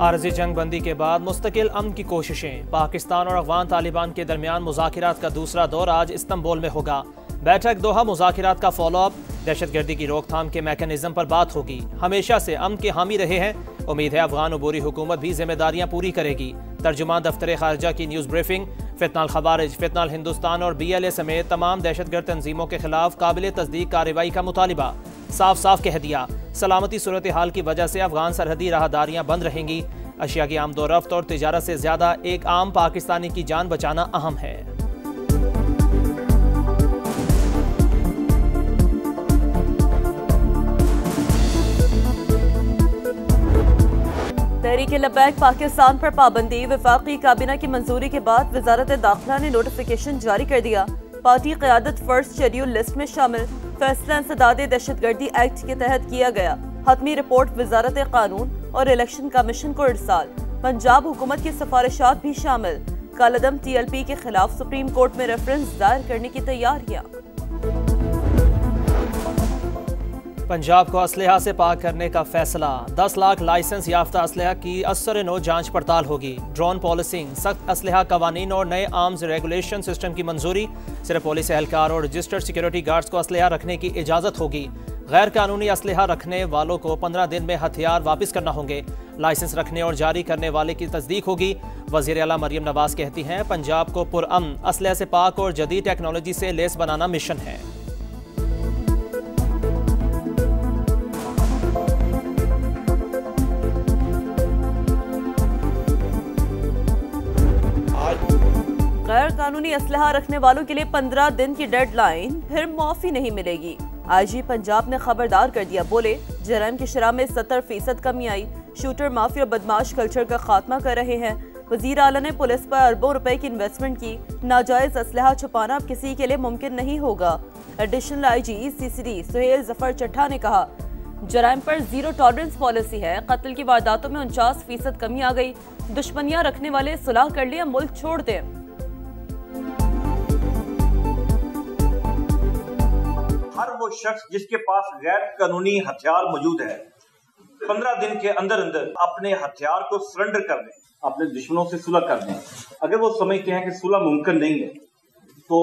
RG जंग बंदी के बाद मुस्तकिल अमन की कोशिशें। पाकिस्तान और अफगान तालिबान के दरमियान मुज़ाकिरात का दूसरा दौर आज इस्तांबुल में होगा। बैठक दोहा मुज़ाकिरात का फॉलोअप। दहशतगर्दी की रोकथाम के मैकेनिज्म पर बात होगी। हमेशा से अमन के हामी रहे हैं। उम्मीद है अफगान अबूरी हुकूमत भी जिम्मेदारियां पूरी करेगी। तर्जुमान दफ्तर खारजा की न्यूज़ ब्रीफिंग। फितनाल खवारिज, फितनाल हिंदुस्तान और BLA समेत तमाम दहशतगर्द तंजीमों के खिलाफ काबिल तस्दीक कार्रवाई का मुतालिबा। साफ साफ कह दिया, सलामती सूरत हाल की वजह से अफगान सरहदी राहदारियां बंद रहेंगी। अशिया की आमदोरफ्त और तिजारत से ज्यादा एक आम पाकिस्तानी की जान बचाना अहम है। तहरीक लब्बैक पाकिस्तान पर पाबंदी। वफाकी काबीना की मंजूरी के बाद वजारत दाखिला ने नोटिफिकेशन जारी कर दिया। पार्टी क़यादत फर्स्ट शेड्यूल लिस्ट में शामिल। फैसला इंसदाद दहशतगर्दी एक्ट के तहत किया गया। हतमी रिपोर्ट वजारत कानून और इलेक्शन कमीशन को इरसाल। पंजाब हुकूमत की सिफारिशात भी शामिल। कालादम TLP के खिलाफ सुप्रीम कोर्ट में रेफरेंस दायर करने की तैयारियां। पंजाब को असलहा से पाक करने का फैसला। 10 लाख लाइसेंस याफ्ता असलहा की असर नो जांच पड़ताल होगी। ड्रोन पॉलिसिंग, सख्त असलहा कवानीन और नए आर्म्स रेगुलेशन सिस्टम की मंजूरी। सिर्फ पुलिस एहलकार और रजिस्टर्ड सिक्योरिटी गार्ड्स को असलहा रखने की इजाज़त होगी। गैर कानूनी असलहा रखने वालों को 15 दिन में हथियार वापस करना होंगे। लाइसेंस रखने और जारी करने वाले की तस्दीक होगी। वज़ीर आला मरियम नवाज कहती हैं, पंजाब को पुरअमन, असलहा से पाक और जदीद टेक्नोलॉजी से लेस बनाना मिशन है। गैर कानूनी असलहा रखने वालों के लिए 15 दिन की डेडलाइन, फिर माफी नहीं मिलेगी। IG पंजाब ने खबरदार कर दिया, बोले जराइम की शरह में 70% कमी आई। शूटर माफी और बदमाश कल्चर का खात्मा कर रहे हैं। वजीर आला ने पुलिस पर अरबों रुपए की इन्वेस्टमेंट की। नाजायज असलहा छुपाना अब किसी के लिए मुमकिन नहीं होगा। Additional IG CCD Suhail Zafar Chattha ने कहा, जराइम पर जीरो टॉलरेंस पॉलिसी है। कत्ल की वारदातों में 49% कमी आ गई। दुश्मनियां रखने वाले सुलह कर लिया, मुल्क छोड़ दें। हर वो शख्स जिसके पास गैर कानूनी हथियार मौजूद है, 15 दिन के अंदर अंदर अपने हथियार को सरेंडर कर दें, अपने दुश्मनों से सुलह कर दें। अगर वो समझते हैं कि सुलह मुमकिन नहीं है तो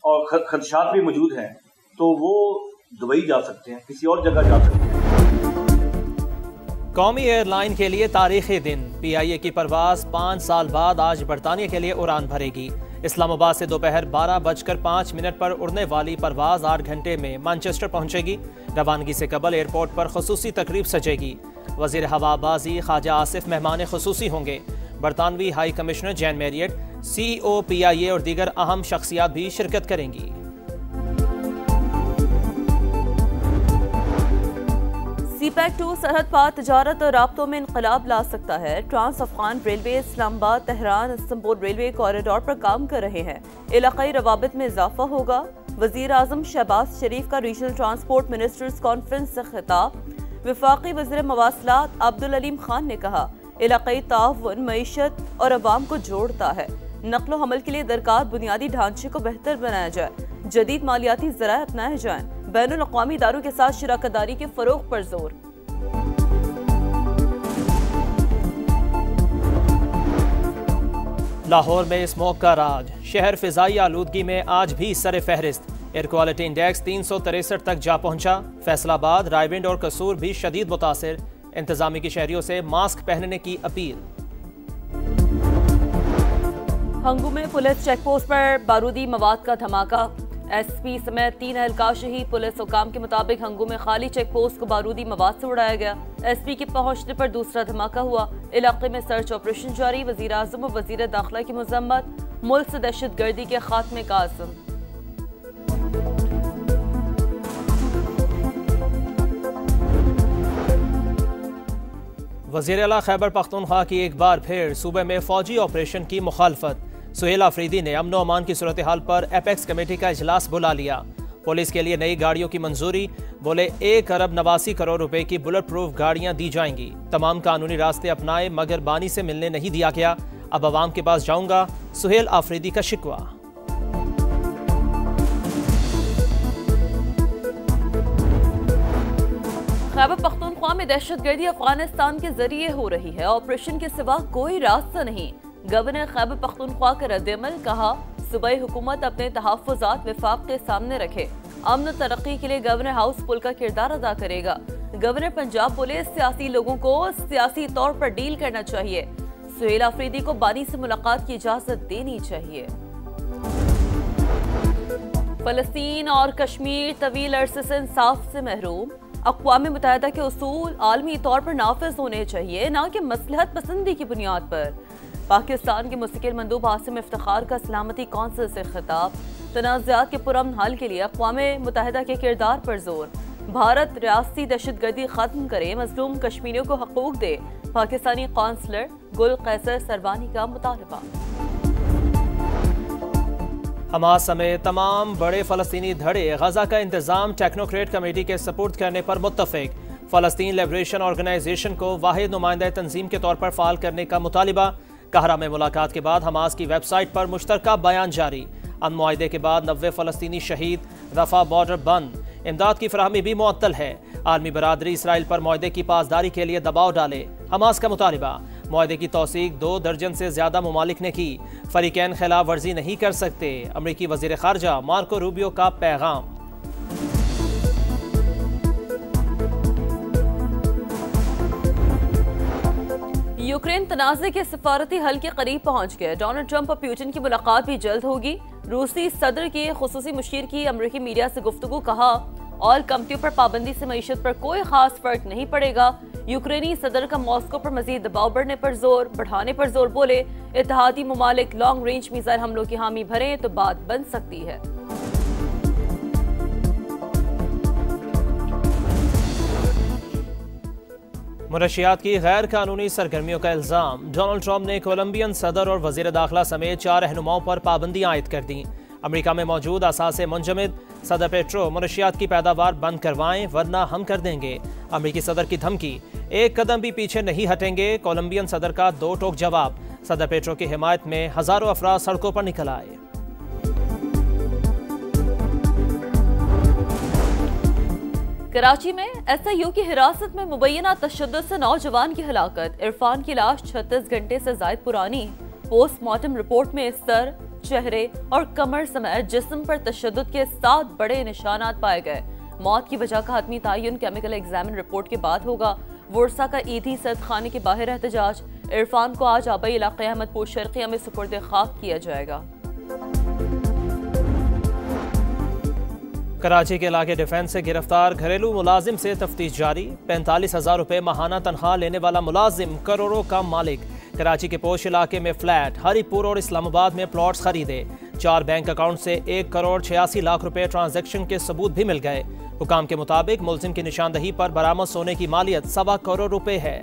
और खदशात भी मौजूद हैं, तो वो दुबई जा सकते हैं, किसी और जगह जा सकते हैं। कौमी एयरलाइन के लिए तारीखी दिन। PIA की परवाज 5 साल बाद आज बरतानिया के लिए उड़ान भरेगी। इस्लामाबाद से दोपहर 12:05 पर उड़ने वाली परवाज 8 घंटे में मैनचेस्टर पहुंचेगी। रवानगी से कबल एयरपोर्ट पर खुसूसी तकरीब सजेगी। वजीर हवाबाजी ख्वाजा आसिफ मेहमान खुसूसी होंगे। बरतानवी high commissioner Jane Marriott, CEO PIA और दीगर अहम शख्सियात भी शिरकत करेंगी। CPEC 2 सरहद पार तजारत और राब्तों में इनकलाब ला सकता है। Trans Afghan railway Islamabad Tehran Istanbul railway corridor पर काम कर रहे हैं। इलाकाई रवाबित में इजाफा होगा। वजीर आजम शहबाज शरीफ का रीजनल ट्रांसपोर्ट मिनिस्टर्स कॉन्फ्रेंस से खिताब। वफाकी वज़ीर मवासलात अब्दुल अलीम खान ने कहा, इलाकाई ताउन मईशत और अवाम को जोड़ता है। नक्लो हमल के लिए दरकार बुनियादी ढांचे को बेहतर बनाया जाए। जदीद मालियाती ज़राए अपनाए जाएं। बैनुल अक़वामी इदारों के साथ शराकतदारी के फरोग पर जोर। लाहौर में स्मोक का राज। शहर फिजाई आलूदगी में आज भी सर फहरिस्त। एयर क्वालिटी इंडेक्स 363 तक जा पहुंचा। फैसलाबाद, रायविंड और कसूर भी शदीद मुतासिर। इंतजामी की शहरियों से मास्क पहनने की अपील। हंगू में पुलिस चेकपोस्ट पर बारूदी मवाद का धमाका। SP समेत 3 एहलकार शहीद। पुलिस हुकाम के मुताबिक हंगू में खाली चेक पोस्ट को बारूदी मवाद से उड़ाया गया। SP के पहुंचने पर दूसरा धमाका हुआ। इलाके में सर्च ऑपरेशन जारी। वजीर आजम और वजीर दाखिला की मजम्मत। मुल्क से दहशतगर्दी के खात्मे का आज़म। वज़ीर आला खैबर पख्तूनख्वा की एक बार फिर सूबे में फौजी ऑपरेशन की मुखालफत। सुहेल आफरीदी ने अमन अमान की सूरत हाल पर एपेक्स कमेटी का इजलास बुला लिया। पुलिस के लिए नई गाड़ियों की मंजूरी। बोले 1 अरब 89 करोड़ रुपए की बुलेट प्रूफ गाड़ियां दी जाएंगी। तमाम कानूनी रास्ते अपनाए मगर बानी से मिलने नहीं दिया गया। अब अवाम के पास जाऊंगा, सुहेल आफरीदी का शिकवा। खैबर पख्तूनख्वा में दहशतगर्दी अफगानिस्तान के जरिए हो रही है, ऑपरेशन के सिवा कोई रास्ता नहीं। गवर्नर खैबर पख्तूनख्वा का रद्द-ए-अमल, कहा सूबाई हुकूमत अपने तहफ़्फ़ुज़ात विफाक के सामने रखे, अमन तरक्की के लिए गवर्नर हाउस पुल का किरदार अदा करेगा। गवर्नर पंजाब बोले सियासी लोगों को सियासी तौर पर डील करना चाहिए, सुहेल आफरीदी को बानी से मुलाकात की इजाजत देनी चाहिए। फलस्तीन और कश्मीर तवील अरसे से इंसाफ से महरूम, अक़वाम मुत्तहिदा के उसूल आलमी तौर पर नाफिज होने चाहिए, न कि मसलहत पसंदी की बुनियाद पर। पाकिस्तान के मुस्तकिल मंदूब आसिम इफ्तिखार का सलामती कौंसिल से खिताब, तनाज़ात के पुरअमन हल के लिए अक़वाम मुत्तहिदा के किरदार पर जोर। भारत रियासती दहशतगर्दी खत्म करे, मजलूम कश्मीरियों को हकूक दे, पाकिस्तानी कौंसलर गुल कैसर सरवानी का मुतालबा। हमास समेत तमाम बड़े फ़लस्तीनी धड़े गजा का इंतजाम टेक्नोक्रेट कमेटी के सपुर्द करने पर मुत्तफिक। फ़लस्तीन लिबरेशन ऑर्गेनाइजेशन को वाहिद नुमाइंदा तंजीम के तौर पर फ़ाल करने का मुतालिबा। कहरा में मुलाकात के बाद हमास की वेबसाइट पर मुश्तरका बयान जारी। अमन मुआहिदे के बाद 90 फ़लस्तीनी शहीद, रफ़ा बॉर्डर बंद, इमदाद की फराहमी भी मुअत्तल है। आलमी बरादरी इसराइल पर मुआहिदे की पासदारी के लिए दबाव डाले, हमास का मुतालिबा। मुआहिदे की तौसीक 2 दर्जन से ज्यादा ममालिक ने की, फरीकैन खिलाफ वर्जी नहीं कर सकते, अमरीकी वज़ीर ख़ारजा मार्को रूबियो का पैगाम। यूक्रेन तनाज़े के सिफारती हल के करीब पहुंच गए, डोनाल्ड ट्रंप और पुतिन की मुलाकात भी जल्द होगी। रूसी सदर के खुसूसी मुशीर की अमरीकी मीडिया से गुफ्तगू, कहा ऑयल कंपनियों पर पाबंदी से मईशत पर कोई खास फर्क नहीं पड़ेगा। यूक्रेनी सदर का मॉस्को पर मजीद दबाव बढ़ाने पर जोर, बोले इत्तेहादी ममालिक लॉन्ग रेंज मिसाइल हमलों की हामी भरें तो बात बन सकती है। मुनशियात की गैर कानूनी सरगर्मियों का इल्जाम, डोनाल्ड ट्रंप ने कोलंबियन सदर और वजीर दाखिला समेत 4 रहनुमाओं पर पाबंदियां आयद कर दी। अमेरिका में मौजूद असासे मुंजमद, सदर पेट्रो मुनशियात की पैदावार बंद करवाएं वरना हम कर देंगे। अमेरिकी सदर की धमकी, एक कदम भी पीछे नहीं हटेंगे। कोलंबियन सदर का 2 टोक जवाब, सदर पेट्रो की हिमायत में हजारों अफराद सड़कों पर निकल आए। कराची में SIU की हिरासत में मुबैना तशद्दुद से नौजवान की हलाकत, इरफान की लाश 36 घंटे से जायद पुरानी। पोस्टमार्टम रिपोर्ट में सर, चेहरे और कमर समेत जिस्म पर तशद्दुद के 7 बड़े निशानात पाए गए। मौत की वजह का हतमी तयन केमिकल एग्जामिन रिपोर्ट के बाद होगा। वर्सा का ईदी सद खाने के बाहर एहतजाज, इरफान को आज आबाई इलाके अहमदपुर शर्किया में सुपुर्द खाक किया जाएगा। कराची के इलाके डिफेंस से गिरफ्तार घरेलू मुलाजिम से तफ्तीश जारी। 45,000 रुपए माहाना तनख्वाह लेने वाला मुलाजिम करोड़ों का मालिक। कराची के पोश इलाके में फ्लैट, हरीपुर और इस्लामाबाद में प्लॉट्स खरीदे। 4 बैंक अकाउंट से 1 करोड़ 86 लाख रुपए ट्रांजैक्शन के सबूत भी मिल गए। हुकाम के मुताबिक मुलजिम की निशानदही पर बरामद सोने की मालियत 1.25 करोड़ रुपए है।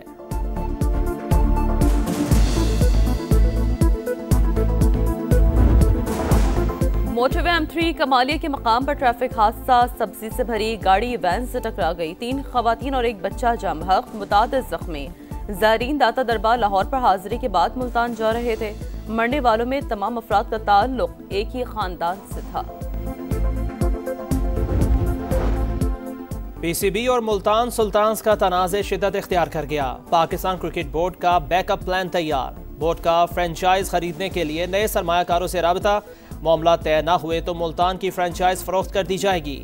मोटरवे M3 कमालिया के मकाम पर ट्रैफिक हादसा, सब्जी से भरी गाड़ी वैन से टकरा गई। 3 खवातीन और 1 बच्चा जम हक, मुतादिद जख्मी। ज़ायरीन दाता दरबार लाहौर पर हाजिरी के बाद मुल्तान जा रहे थे। मरने वालों में तमाम अफराद का ताल्लुक एक ही खानदान से था। PCB और मुल्तान सुल्तान्स का तनाज़े शिद्दत इख्तियार कर गया। पाकिस्तान क्रिकेट बोर्ड का बैकअप प्लान तैयार। बोर्ड का फ्रेंचाइज खरीदने के लिए नए सरमायाकारों से राबता। मामला तय न हुए तो मुल्तान की फ्रेंचाइज फरोख्त कर दी जाएगी।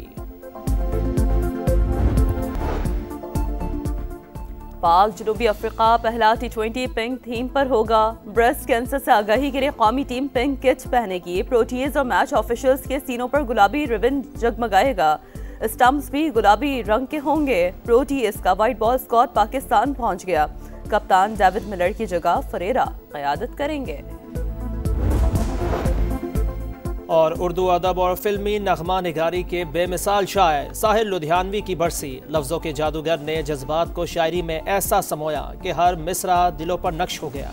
पाक जनूबी अफ्रीका पहला T20 पिंक थीम पर होगा। ब्रेस्ट कैंसर से आगाही के लिए कौमी टीम पिंक किट पहनेगी। प्रोटीज और मैच ऑफिशियल्स के सीनों पर गुलाबी रिबन जगमगाएगा। स्टंप्स भी गुलाबी रंग के होंगे। प्रोटीज का व्हाइट बॉल स्क्वाड पाकिस्तान पहुंच गया। कप्तान डेविड मिलर की जगह फरेरा क़यादत करेंगे। और उर्दू अदब और फिल्मी नगमा निगारी के बेमिसाल शायर साहिर लुधियानवी की बरसी। लफ्ज़ों के जादूगर ने जज्बात को शायरी में ऐसा समोया कि हर मिसरा दिलों पर नक्श हो गया।